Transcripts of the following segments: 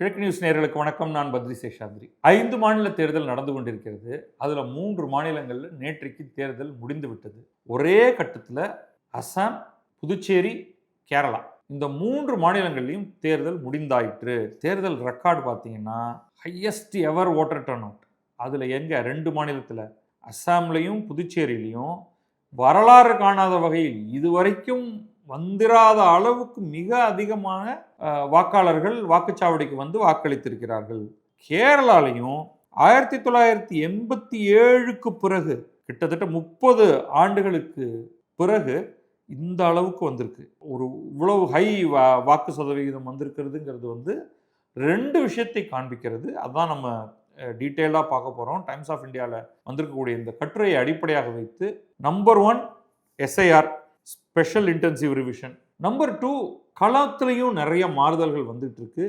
கிழக்கு நியூஸ் நேயர்களுக்கு வணக்கம். நான் பத்ரி சேஷாத்ரி. 5 மாநில தேர்தல் நடந்து கொண்டிருக்கிறது. அதுல 3 மாநிலங்கள்ல நேற்றைக்கு தேர்தல் முடிந்து விட்டது. ஒரே கட்டத்துல அசாம், புதுச்சேரி, கேரளா இந்த 3 மாநிலங்கள்லயும் தேர்தல் முடிந்தாயிற்று. தேர்தல் ரெக்கார்டு பார்த்தீங்கன்னா highest ever voter turn out. அதுல எங்க 2 மாநிலத்துல அசாம்லையும் புதுச்சேரியிலையும் வரலாறு காணாத வகையில் இதுவரைக்கும் வந்திராத அளவுக்கு மிக அதிகமான வாக்காளர்கள் வாக்குச்சாவடிக்கு வந்து வாக்களித்திருக்கிறார்கள். கேரளாலையும் 1987க்கு பிறகு கிட்டத்தட்ட 30 ஆண்டுகளுக்கு பிறகு இந்த அளவுக்கு வந்திருக்கு. ஒரு இவ்வளவு ஹை வாக்கு சதவிகிதம் வந்திருக்கிறதுங்கிறது வந்து 2 விஷயத்தை காண்பிக்கிறது. அதான் நம்ம டீட்டெயிலாக பார்க்க போகிறோம். டைம்ஸ் ஆஃப் இந்தியாவில் வந்திருக்கக்கூடிய இந்த கட்டுரையை அடிப்படையாக வைத்து number 1 SIR special intensive revision, number 2 களத்திலையும் நிறைய மாறுதல்கள் வந்துட்டு இருக்கு.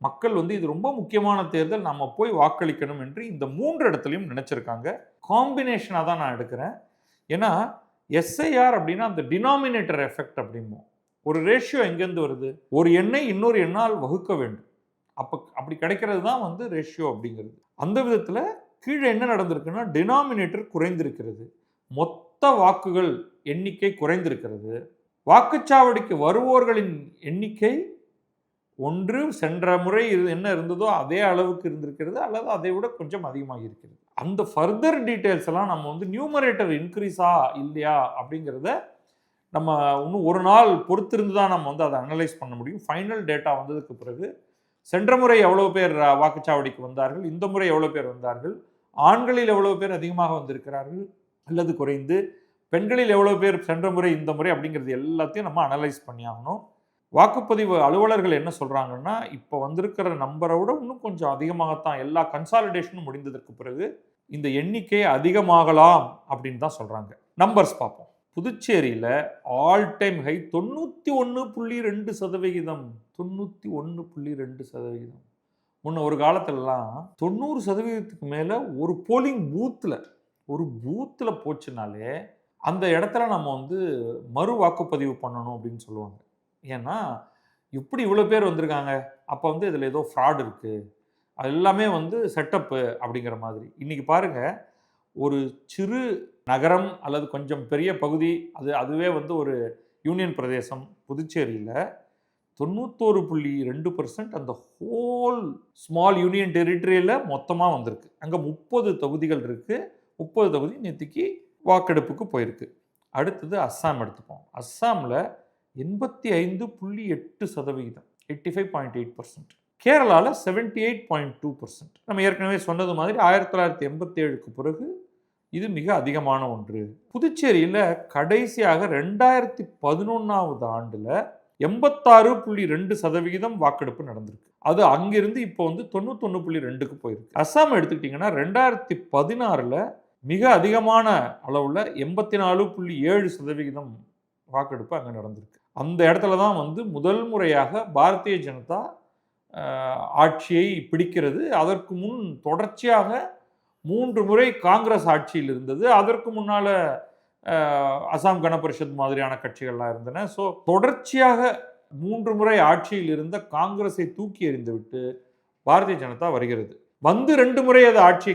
மக்கள் வந்து இது ரொம்ப முக்கியமான தேர்தல், நம்ம போய் வாக்களிக்கணும் என்று இந்த 3 இடத்துலையும் நினைச்சிருக்காங்க. காம்பினேஷனாக தான் நான் எடுக்கிறேன். ஏன்னா எஸ்ஐஆர் அப்படின்னா அந்த டினாமினேட்டர் எஃபெக்ட் அப்படிம்போம். ஒரு ரேஷியோ எங்கேருந்து வருது? ஒரு எண்ணை இன்னொரு எண்ணால் வகுக்க வேண்டும். அப்படி கிடைக்கிறது தான் வந்து ரேஷியோ அப்படிங்கிறது. அந்த விதத்தில் கீழே என்ன நடந்திருக்குன்னா டினாமினேட்டர் குறைந்திருக்கிறது, மொத்த வாக்குகள் எண்ணிக்கை குறைந்திருக்கிறது. வாக்குச்சாவடிக்கு வருவோர்களின் எண்ணிக்கை ஒன்று சென்ற முறை என்ன இருந்ததோ அதே அளவுக்கு இருந்திருக்கிறது, அல்லது அதை விட கொஞ்சம் அதிகமாக இருக்கிறது. அந்த ஃபர்தர் டீட்டெயில்ஸ் எல்லாம் நம்ம வந்து நியூமரேட்டர் இன்க்ரீஸா இல்லையா அப்படிங்கிறத நம்ம இன்னும் ஒரு நாள் பொறுத்திருந்து தான் நம்ம வந்து அதை அனலைஸ் பண்ண முடியும். ஃபைனல் டேட்டா வந்ததுக்கு பிறகு சென்ற முறை எவ்வளவு பேர் வாக்குச்சாவடிக்கு வந்தார்கள், இந்த முறை எவ்வளவு பேர் வந்தார்கள், ஆண்களில் எவ்வளவு பேர் அதிகமாக வந்திருக்கிறார்கள் அல்லது குறைந்து, பெண்களில் எவ்வளவு பேர் சென்ற முறை இந்த முறை அப்படிங்கிறது எல்லாத்தையும் நம்ம அனலைஸ் பண்ணி ஆகணும். வாக்குப்பதிவு அலுவலர்கள் என்ன சொல்றாங்கன்னா, இப்போ வந்திருக்கிற நம்பரை விட இன்னும் கொஞ்சம் அதிகமாகத்தான், எல்லா கன்சாலிடேஷனும் முடிந்ததற்கு பிறகு இந்த எண்ணிக்கை அதிகமாகலாம் அப்படின்னு தான் சொல்றாங்க. நம்பர்ஸ் பார்ப்போம். புதுச்சேரியில் ஆல் டைம் ஹை 91.2%. 91.2%. முன்ன ஒரு காலத்திலலாம் 90%க்கு மேலே ஒரு போலிங் பூத்தில் போச்சுனாலே அந்த இடத்துல நம்ம வந்து மறு வாக்குப்பதிவு பண்ணணும் அப்படின்னு சொல்லுவாங்க. ஏன்னா எப்படி இவ்வளோ பேர் வந்திருக்காங்க, அப்போ வந்து இதில் ஏதோ ஃப்ராட் இருக்குது, அது எல்லாமே வந்து செட்டப்பு அப்படிங்கிற மாதிரி. இன்றைக்கி பாருங்கள், ஒரு சிறு நகரம் அல்லது கொஞ்சம் பெரிய பகுதி, அதுவே வந்து ஒரு யூனியன் பிரதேசம் புதுச்சேரியில் 91.2% அந்த ஹோல் ஸ்மால் யூனியன் டெரிட்டரியில் மொத்தமாக வந்திருக்கு. அங்கே 30 தொகுதிகள் இருக்குது. 30 தொகுதி நேற்றுக்கு வாக்கெடுப்புக்கு போயிருக்கு. அடுத்தது அஸ்ஸாம் எடுத்துப்போம். அஸ்ஸாமில் 85.8%, 85.8%. கேரளாவில் 78.2%. நம்ம ஏற்கனவே சொன்னது மாதிரி 1987க்கு பிறகு இது மிக அதிகமான ஒன்று. புதுச்சேரியில் கடைசியாக 2011ஆவது ஆண்டில் 86.2% வாக்கெடுப்பு நடந்திருக்கு. அது அங்கிருந்து இப்போ வந்து 91.2க்கு போயிருக்கு. அஸ்ஸாம் எடுத்துக்கிட்டிங்கன்னா 2016ல் மிக அதிகமான அளவில் 84.7% வாக்கெடுப்பு அங்கே நடந்திருக்கு. அந்த இடத்துல தான் வந்து முதல் முறையாக பாரதிய ஜனதா ஆட்சியை பிடிக்கிறது. அதற்கு முன் தொடர்ச்சியாக 3 முறை காங்கிரஸ் ஆட்சியில் இருந்தது. அதற்கு முன்னால் அசாம் கணபரிஷத் மாதிரியான கட்சிகள்லாம் இருந்தன. ஸோ தொடர்ச்சியாக 3 முறை ஆட்சியில் இருந்த காங்கிரஸை தூக்கி எறிந்துவிட்டு பாரதிய ஜனதா வருகிறது. வந்து 2 முறை அது ஆட்சியை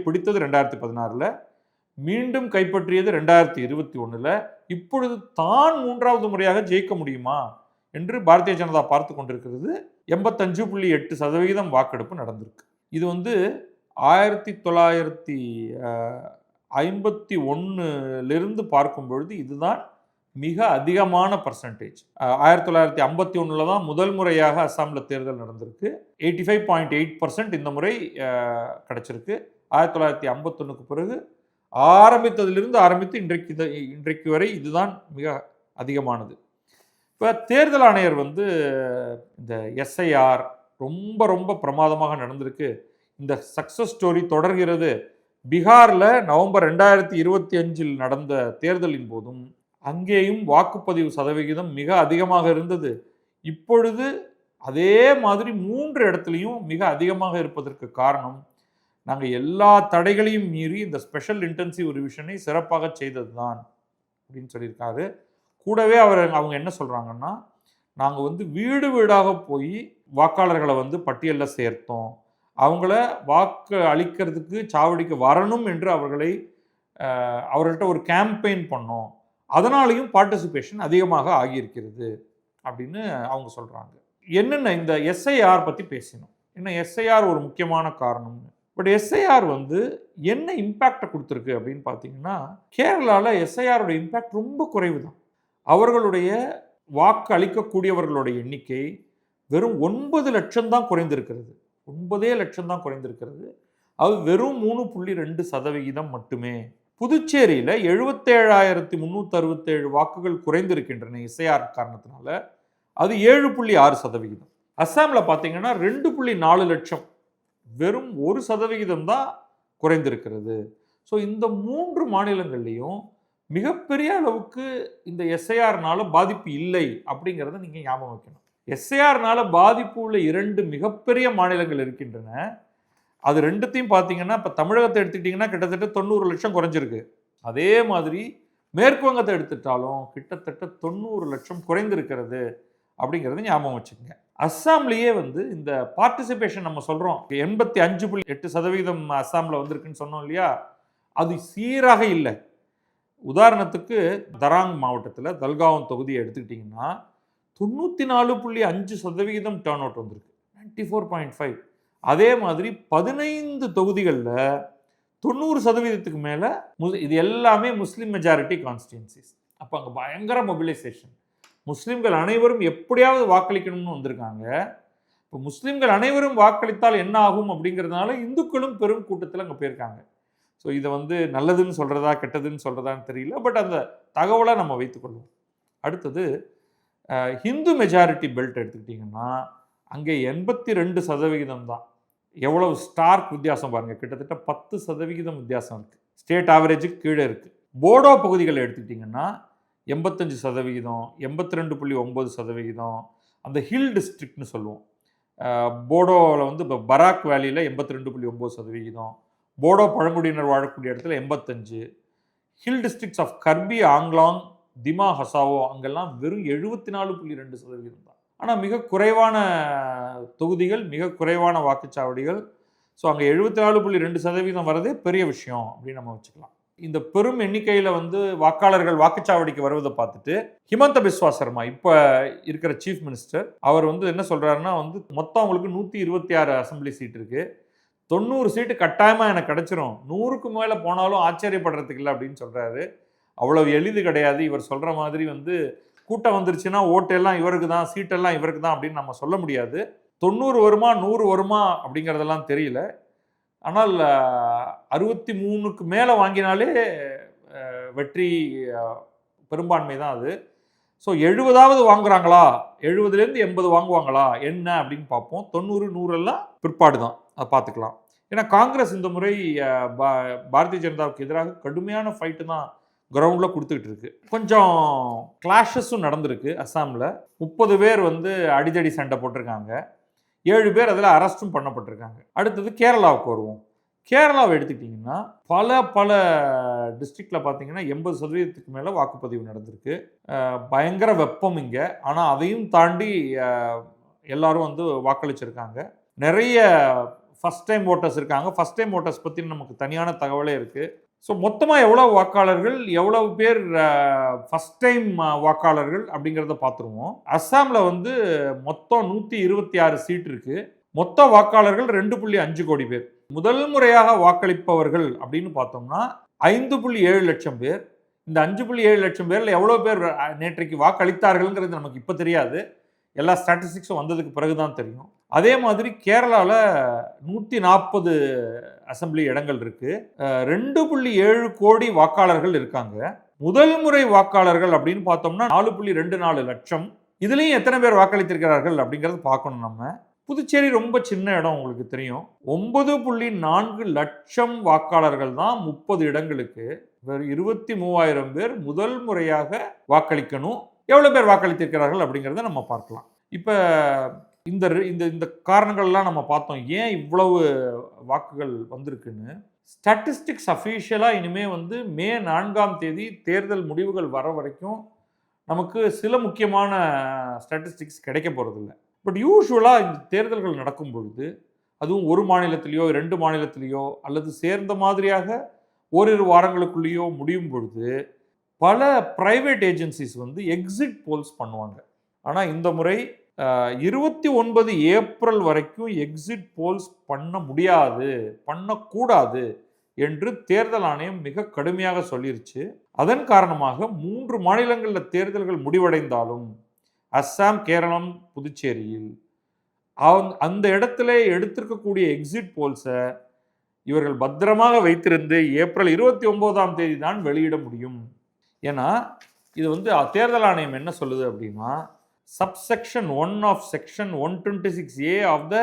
பிடித்தது 2016ல், மீண்டும் கைப்பற்றியது 2021ல். இப்பொழுது தான் 3வது முறையாக ஜெயிக்க முடியுமா என்று பாரதிய ஜனதா பார்த்து கொண்டிருக்கிறது. 85.8% வாக்கெடுப்பு நடந்திருக்கு. இது வந்து 1951லிருந்து பார்க்கும் பொழுது இதுதான் மிக அதிகமான பர்சன்டேஜ். 1951 தான் முதல் முறையாக அஸ்ஸாமில் தேர்தல் நடந்திருக்கு. 85.8% இந்த முறை கிடைச்சிருக்கு. 1951க்கு பிறகு ஆரம்பித்ததிலிருந்து ஆரம்பித்து இன்றைக்கு வரை இதுதான் மிக அதிகமானது. இப்போ தேர்தல் ஆணையர் வந்து இந்த எஸ்ஐஆர் ரொம்ப ரொம்ப பிரமாதமாக நடந்திருக்கு, இந்த சக்சஸ் ஸ்டோரி தொடர்கிறது. பீகாரில் நவம்பர் 2025 நடந்த தேர்தலின் போதும் அங்கேயும் வாக்குப்பதிவு சதவிகிதம் மிக அதிகமாக இருந்தது. இப்பொழுது அதே மாதிரி 3 இடத்துலையும் மிக அதிகமாக இருப்பதற்கு காரணம், நாங்கள் எல்லா தடைகளையும் மீறி இந்த ஸ்பெஷல் இன்டென்சிவ் ரிவிஷனை சிறப்பாக செய்தது தான் அப்படின்னு சொல்லியிருக்காரு. கூடவே அவங்க என்ன சொல்கிறாங்கன்னா, நாங்கள் வந்து வீடு வீடாக போய் வாக்காளர்களை வந்து பட்டியலில் சேர்த்தோம், அவங்கள வாக்கு அளிக்கிறதுக்கு சாவடிக்கு வரணும் என்று அவர்கள்ட்ட ஒரு கேம்பெயின் பண்ணோம், அதனாலையும் பார்ட்டிசிபேஷன் அதிகமாக ஆகியிருக்கிறது அப்படின்னு அவங்க சொல்கிறாங்க. என்னென்ன இந்த எஸ்ஐஆர் பற்றி பேசினோம், என்ன எஸ்ஐஆர் ஒரு முக்கியமான காரணம்னு. பட் எஸ்ஐஆர் வந்து என்ன இம்பேக்டை கொடுத்துருக்கு அப்படின்னு பார்த்தீங்கன்னா, கேரளாவில் எஸ்ஐஆரோட இம்பேக்ட் ரொம்ப குறைவு தான். அவர்களுடைய வாக்கு அளிக்கக்கூடியவர்களுடைய எண்ணிக்கை வெறும் 9 லட்சம் தான் குறைந்திருக்கிறது. 9 லட்சம் தான் குறைந்திருக்கிறது. அது வெறும் 3.2% மட்டுமே. புதுச்சேரியில் 77,367 வாக்குகள் குறைந்திருக்கின்றன எஸ்ஐஆர் காரணத்தினால. அது 7.6%. அஸ்ஸாமில் பார்த்தீங்கன்னா 2.4 லட்சம், வெறும் 1% தான் குறைந்திருக்கிறது. ஸோ இந்த 3 மாநிலங்கள்லையும் மிகப்பெரிய அளவுக்கு இந்த எஸ்ஐஆர்னால பாதிப்பு இல்லை அப்படிங்கிறத நீங்கள் ஞாபகம் வைக்கணும். எஸ்ஐஆர்னால பாதிப்பு உள்ள 2 மிகப்பெரிய மாநிலங்கள் இருக்கின்றன. அது ரெண்டுத்தையும் பார்த்தீங்கன்னா, இப்போ தமிழகத்தை எடுத்துக்கிட்டிங்கன்னா கிட்டத்தட்ட 90 லட்சம் குறைஞ்சிருக்கு. அதே மாதிரி மேற்கு வங்கத்தை எடுத்துட்டாலும் கிட்டத்தட்ட 90 லட்சம் குறைந்திருக்கிறது அப்படிங்கிறத ஞாபகம் வச்சுக்கோங்க. அஸ்ஸாம்லேயே வந்து இந்த பார்ட்டிசிபேஷன் நம்ம சொல்கிறோம் 85.8% அஸ்ஸாமில் வந்திருக்குன்னு சொன்னோம் இல்லையா, அது சீராக இல்லை. உதாரணத்துக்கு தராங் மாவட்டத்தில் தல்காவன் தொகுதியை எடுத்துக்கிட்டிங்கன்னா 94.5% டேர்ன் அவுட் வந்திருக்கு, 94.5. அதே மாதிரி 15 தொகுதிகளில் 90%க்கு மேலே இது எல்லாமே முஸ்லீம் மெஜாரிட்டி கான்ஸ்டிடுவன்சிஸ். அப்போ அங்கே பயங்கர மொபிலைசேஷன். முஸ்லீம்கள் அனைவரும் எப்படியாவது வாக்களிக்கணும்னு வந்திருக்காங்க. இப்போ முஸ்லீம்கள் அனைவரும் வாக்களித்தால் என்ன ஆகும் அப்படிங்கிறதுனால இந்துக்களும் பெரும் கூட்டத்தில் அங்கே போயிருக்காங்க. ஸோ இதை வந்து நல்லதுன்னு சொல்கிறதா கெட்டதுன்னு சொல்கிறதான்னு தெரியல, பட் அந்த தகவலை நம்ம வைத்துக்கொள்வோம். அடுத்தது ஹிந்து மெஜாரிட்டி பெல்ட் எடுத்துக்கிட்டிங்கன்னா அங்கே 82% தான். எவ்வளவு ஸ்டார்க் வித்தியாசம் பாருங்கள், கிட்டத்தட்ட 10% வித்தியாசம் இருக்குது. ஸ்டேட் ஆவரேஜுக்கு கீழே இருக்குது. போடோ பகுதிகளை எடுத்துக்கிட்டிங்கன்னா 85%, 82.9%. அந்த ஹில் டிஸ்ட்ரிக்ட்னு சொல்லுவோம். போடோவில் வந்து இப்போ பராக் வேலியில் 82.9%. போடோ பழங்குடியினர் வாழக்கூடிய இடத்துல 85. Hill districts of Karbi Anglong, Dima Hasao அங்கெல்லாம் வெறும் 74.2% தான். ஆனால் மிக குறைவான தொகுதிகள், மிக குறைவான வாக்குச்சாவடிகள். ஸோ அங்கே 74.2% வரதே பெரிய விஷயம் அப்படின்னு நம்ம வச்சுக்கலாம். இந்த பெரும் எண்ணிக்கையில் வந்து வாக்காளர்கள் வாக்குச்சாவடிக்கு வருவதை பார்த்துட்டு ஹிமந்த பிஸ்வா சர்மா இப்போ இருக்கிற சீஃப் மினிஸ்டர் அவர் வந்து என்ன சொல்கிறாருன்னா வந்து மொத்தம் அவங்களுக்கு 126 அசம்பிளி சீட் இருக்குது, 90 சீட்டு கட்டாயமாக எனக்கு கிடச்சிரும், 100க்கு மேலே போனாலும் ஆச்சரியப்படுறதுக்கு இல்லை அப்படின்னு சொல்கிறாரு. அவ்வளவு எளிது கிடையாது. இவர் சொல்கிற மாதிரி வந்து கூட்டம் வந்துருச்சுன்னா ஓட்டெல்லாம் இவருக்கு தான், சீட்டெல்லாம் இவருக்கு தான் அப்படின்னு நம்ம சொல்ல முடியாது. 90 வருமா 100 வருமா அப்படிங்கிறதெல்லாம் தெரியல. ஆனால் 63க்கு மேலே வாங்கினாலே வெற்றி பெரும்பான்மை தான் அது. ஸோ 70வது வாங்குறாங்களா, 70லேருந்து 80 வாங்குவாங்களா என்ன அப்படின்னு பார்ப்போம். 90 100 பிற்பாடு தான், அதை பார்த்துக்கலாம். ஏன்னா காங்கிரஸ் இந்த முறை பாரதிய ஜனதாவுக்கு எதிராக கடுமையான ஃபைட்டு தான் கிரவுண்டில் கொடுத்துக்கிட்டு இருக்கு. கொஞ்சம் கிளாஷஸும் நடந்திருக்கு. அஸ்ஸாமில் 30 பேர் வந்து அடிதடி சண்டை போட்டிருக்காங்க, 7 பேர் அதில் அரெஸ்ட்டும் பண்ணப்பட்டிருக்காங்க. அடுத்தது கேரளாவுக்கு வருவோம். கேரளாவை எடுத்துக்கிட்டிங்கன்னா பல டிஸ்ட்ரிக்டில் பார்த்தீங்கன்னா 80%க்கு மேலே வாக்குப்பதிவு நடந்திருக்கு. பயங்கர வெப்பம் இங்கே, ஆனால் அதையும் தாண்டி எல்லாரும் வந்து வாக்களிச்சிருக்காங்க. நிறைய ஃபஸ்ட் டைம் ஓட்டர்ஸ் இருக்காங்க. ஃபஸ்ட் டைம் ஓட்டர்ஸ் பற்றி நமக்கு தனியான தகவலே இருக்குது. ஸோ மொத்தமாக எவ்வளோ வாக்காளர்கள், எவ்வளவு பேர் ஃபஸ்ட் டைம் வாக்காளர்கள் அப்படிங்கிறத பார்த்துருவோம். அஸ்ஸாமில் வந்து மொத்தம் 126 சீட் இருக்குது. மொத்த வாக்காளர்கள் 2.5 கோடி பேர். முதல் முறையாக வாக்களிப்பவர்கள் அப்படின்னு பார்த்தோம்னா 5.7 லட்சம் பேர். இந்த 5.7 லட்சம் பேரில் எவ்வளோ பேர் நேற்றைக்கு வாக்களித்தார்கள்ங்கிறது நமக்கு இப்போ தெரியாது. எல்லா ஸ்டாட்டிஸ்டிக்ஸும் வந்ததுக்கு பிறகு தான் தெரியும். அதே மாதிரி கேரளாவில் 140 அசம்பிளி இடங்கள் இருக்குது. 2.7 கோடி வாக்காளர்கள் இருக்காங்க. முதல் முறை வாக்காளர்கள் அப்படின்னு பார்த்தோம்னா 4.24 லட்சம். இதுலேயும் எத்தனை பேர் வாக்களித்திருக்கிறார்கள் அப்படிங்கிறது பார்க்கணும் நம்ம. புதுச்சேரி ரொம்ப சின்ன இடம், உங்களுக்கு தெரியும். 9.4 லட்சம் வாக்காளர்கள் தான் 30 இடங்களுக்கு. வெறும் 23,000 பேர் முதல் முறையாக வாக்களிக்கணும். எவ்வளோ பேர் வாக்களித்திருக்கிறார்கள் அப்படிங்கிறத நம்ம பார்க்கலாம். இப்போ இந்த இந்த காரணங்கள்லாம் நம்ம பார்த்தோம், ஏன் இவ்வளவு வாக்குகள் வந்திருக்குன்னு. ஸ்டாட்டிஸ்டிக்ஸ் அஃபீஷியலாக இனிமேல் வந்து மே 4ஆம் தேதி தேர்தல் முடிவுகள் வர வரைக்கும் நமக்கு சில முக்கியமான ஸ்டாட்டிஸ்டிக்ஸ் கிடைக்க போகிறதில்ல. பட் யூசுவலாக இந்த தேர்தல்கள் நடக்கும் பொழுது, அதுவும் ஒரு மாநிலத்திலேயோ 2 மாநிலத்திலேயோ அல்லது சேர்ந்த மாதிரியாக ஓரிரு வாரங்களுக்குள்ளேயோ முடியும் பொழுது, பல பிரைவேட் ஏஜென்சிஸ் வந்து எக்ஸிட் போல்ஸ் பண்ணுவாங்க. ஆனால் இந்த முறை 29 ஏப்ரல் வரைக்கும் எக்ஸிட் போல்ஸ் பண்ண முடியாது, பண்ணக்கூடாது என்று தேர்தல் ஆணையம் மிக கடுமையாக சொல்லிருச்சு. அதன் காரணமாக 3 மாநிலங்களில் தேர்தல்கள் முடிவடைந்தாலும் அஸ்ஸாம், கேரளம், புதுச்சேரியில் அந்த இடத்துல எடுத்திருக்கக்கூடிய எக்ஸிட் போல்ஸை இவர்கள் பத்திரமாக வைத்திருந்து ஏப்ரல் 29ஆம் தேதி தான் வெளியிட முடியும். ஏன்னா இது வந்து தேர்தல் ஆணையம் என்ன சொல்லுது அப்படின்னா, subsection 1 of section 126A of the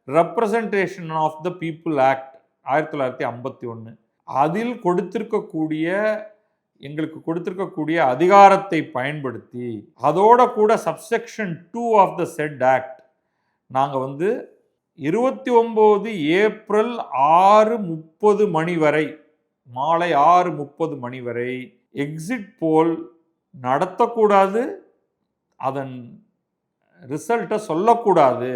representation of the people act 1951 அதில் எங்களுக்கு கொடுத்திருக்கக்கூடிய அதிகாரத்தை பயன்படுத்தி அதோட கூட subsection 2 of the said act நாங்கள் வந்து 29 ஏப்ரல் 6:30 மணி வரை, மாலை 6:30 மணி வரை எக்ஸிட் போல் நடத்தக்கூடாது, அதன் ரிசல்ட்டை சொல்லக்கூடாது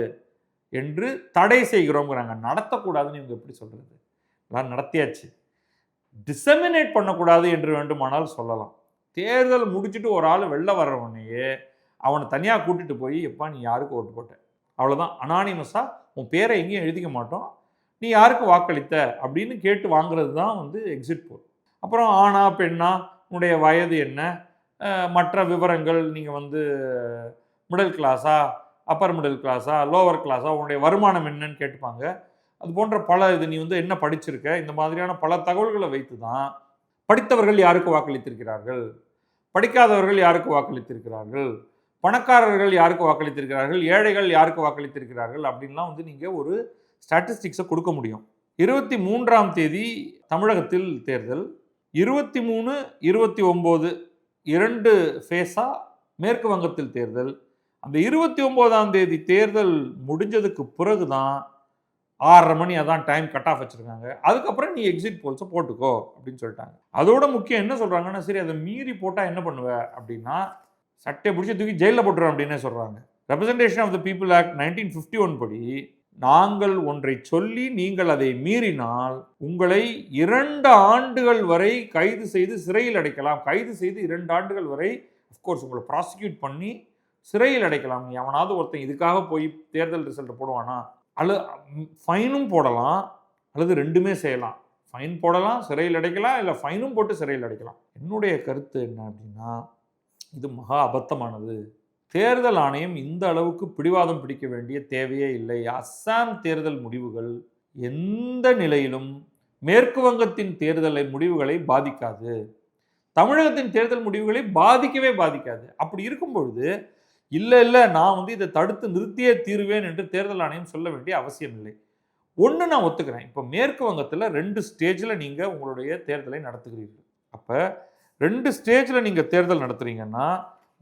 என்று தடை செய்கிறோங்கிறாங்க. நடத்தக்கூடாதுன்னு இவங்க எப்படி சொல்கிறது? எல்லாம் நடத்தியாச்சு. டிசமினேட் பண்ணக்கூடாது என்று வேண்டுமானால் சொல்லலாம். தேர்தல் முடிச்சுட்டு ஒரு ஆள் வெளில வர்றவனையே அவனை தனியாக கூட்டிட்டு போய், எப்பா நீ யாருக்கு ஓட்டு போட்ட, அவ்வளோதான், அனானிமஸாக உன் பேரை எங்கேயும் எழுதிக்க மாட்டோம், நீ யாருக்கு வாக்களித்த அப்படின்னு கேட்டு வாங்குறது தான் வந்து எக்ஸிட் போல். அப்புறம் ஆணா பெண்ணா, உன்னுடைய வயது என்ன, மற்ற விவரங்கள், நீங்கள் வந்து மிடில் கிளாஸா, அப்பர் மிடில் கிளாஸா, லோவர் கிளாஸா, உன்னுடைய வருமானம் என்னன்னு கேட்டுப்பாங்க. அது போன்ற பல நீ வந்து என்ன படிச்சிருக்க, இந்த மாதிரியான பல தகவல்களை வைத்து தான் படித்தவர்கள் யாருக்கு வாக்களித்திருக்கிறார்கள், படிக்காதவர்கள் யாருக்கு வாக்களித்திருக்கிறார்கள், பணக்காரர்கள் யாருக்கு வாக்களித்திருக்கிறார்கள், ஏழைகள் யாருக்கு வாக்களித்திருக்கிறார்கள் அப்படின்லாம் வந்து நீங்கள் ஒரு ஸ்டாட்டிஸ்டிக்ஸை கொடுக்க முடியும். 23ஆம் தேதி தமிழகத்தில் தேர்தல், 23, 29 2 ஃபேஸாக மேற்கு வங்கத்தில் தேர்தல். அந்த 29ஆம் தேதி தேர்தல் முடிஞ்சதுக்கு பிறகு தான் 6:30 மணி அதான் டைம் கட் ஆஃப் வச்சுருக்காங்க. அதுக்கப்புறம் நீ எக்ஸிட் போல்ஸை போட்டுக்கோ அப்படின்னு சொல்லிட்டாங்க. அதோட முக்கியம் என்ன சொல்கிறாங்கன்னா, சரி அதை மீறி போட்டால் என்ன பண்ணுவ அப்படின்னா, சட்டையை பிடிச்சி தூக்கி ஜெயிலில் போட்டுருவேன் அப்படின்னே சொல்கிறாங்க. Representation of the people act 1951 படி நாங்கள் ஒன்றை சொல்லி நீங்கள் அதை மீறினால் உங்களை 2 ஆண்டுகள் வரை கைது செய்து சிறையில் அடைக்கலாம். கைது செய்து 2 ஆண்டுகள் வரை அஃப்கோர்ஸ் உங்களை ப்ராசிக்யூட் பண்ணி சிறையில் அடைக்கலாம். நீ அவனாவது ஒருத்தன் இதுக்காக போய் தேர்தல் ரிசல்ட்டை போடுவானா, அல்லது ஃபைனும் போடலாம், அல்லது ரெண்டுமே செய்யலாம். ஃபைன் போடலாம், சிறையில் அடைக்கலாம், இல்லை ஃபைனும் போட்டு சிறையில் அடைக்கலாம். என்னுடைய கருத்து என்ன அப்படின்னா, இது மகா அபத்தமானது. தேர்தல் ஆணையம் இந்த அளவுக்கு பிடிவாதம் பிடிக்க வேண்டிய தேவையே இல்லை. அஸ்ஸாம் தேர்தல் முடிவுகள் எந்த நிலையிலும் மேற்கு வங்கத்தின் முடிவுகளை பாதிக்காது, தமிழகத்தின் தேர்தல் முடிவுகளை பாதிக்கவே பாதிக்காது. அப்படி இருக்கும் பொழுது இல்லை நான் வந்து இதை தடுத்து நிறுத்தியே தீருவேன் என்று தேர்தல் ஆணையம் சொல்ல வேண்டிய அவசியம் இல்லை. ஒன்று நான் ஒத்துக்கிறேன், இப்போ மேற்கு வங்கத்தில் 2 ஸ்டேஜில் நீங்கள் உங்களுடைய தேர்தலை நடத்துகிறீர்கள். அப்போ 2 ஸ்டேஜில் நீங்கள் தேர்தல் நடத்துகிறீங்கன்னா,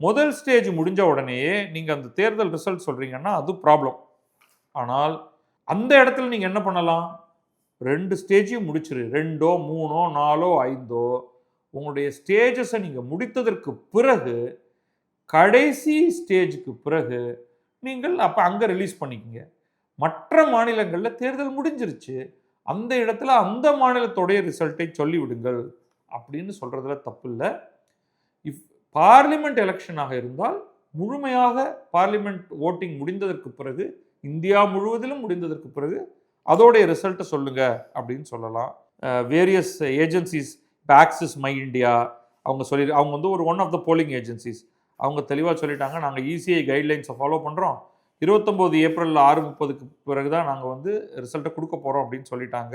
முதல் ஸ்டேஜ் முடிஞ்ச உடனேயே நீங்கள் அந்த தேர்தல் ரிசல்ட் சொல்கிறீங்கன்னா அது ப்ராப்ளம். ஆனால் அந்த இடத்துல நீங்கள் என்ன பண்ணலாம், 2 ஸ்டேஜையும் முடிச்சிரு, 2ஓ 3ஓ 4ஓ 5ஓ உங்களுடைய ஸ்டேஜஸை நீங்கள் முடித்ததற்கு பிறகு கடைசி ஸ்டேஜுக்கு பிறகு நீங்கள் அப்போ அங்கே ரிலீஸ் பண்ணிக்கங்க. மற்ற மாநிலங்களில் தேர்தல் முடிஞ்சிருச்சு, அந்த இடத்துல அந்த மாநிலத்தோடைய ரிசல்ட்டை சொல்லிவிடுங்கள் அப்படின்னு சொல்கிறதுல தப்பு இல்லை. இஃப் பார்லிமெண்ட் எலெக்ஷனாக இருந்தால் முழுமையாக பார்லிமெண்ட் ஓட்டிங் முடிந்ததற்கு பிறகு, இந்தியா முழுவதிலும் முடிந்ததற்கு பிறகு அதோடைய ரிசல்ட்டை சொல்லுங்க அப்படின்னு சொல்லலாம். Various agencies, Axis My India அவங்க வந்து ஒரு one of the polling agencies, அவங்க தெளிவாக சொல்லிட்டாங்க, நாங்கள் இசிஐ கைட்லைன்ஸை ஃபாலோ பண்ணுறோம், 29 ஏப்ரல் 6:30க்கு பிறகு தான் நாங்கள் வந்து ரிசல்ட்டை கொடுக்க போகிறோம் அப்படின்னு சொல்லிட்டாங்க.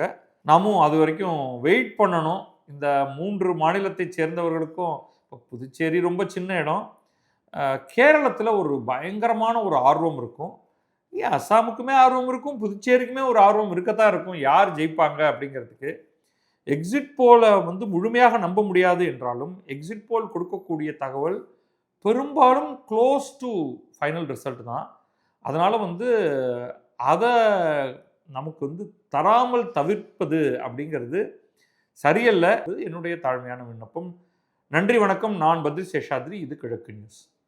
நாமும் அது வரைக்கும் வெயிட் பண்ணணும். இந்த 3 மாநிலத்தை சேர்ந்தவர்களுக்கும், இப்போ புதுச்சேரி ரொம்ப சின்ன இடம், கேரளத்தில் ஒரு பயங்கரமான ஒரு ஆர்வம் இருக்கும், அஸ்ஸாமுக்குமே ஆர்வம் இருக்கும், புதுச்சேரிக்குமே ஒரு ஆர்வம் இருக்கத்தான் இருக்கும், யார் ஜெயிப்பாங்க அப்படிங்கிறதுக்கு. எக்ஸிட் போலை வந்து முழுமையாக நம்ப முடியாது என்றாலும் எக்ஸிட் போல் கொடுக்கக்கூடிய தகவல் பெரும்பாலும் க்ளோஸ் டு ஃபைனல் ரிசல்ட் தான். அதனால் வந்து அதை நமக்கு வந்து தராமல் தவிர்ப்பது அப்படிங்கிறது சரியல்ல. என்னுடைய தாழ்மையான விண்ணப்பம், நன்றி, வணக்கம். நான் பத்ரி சேஷாத்ரி. இது கிழக்கு நியூஸ்.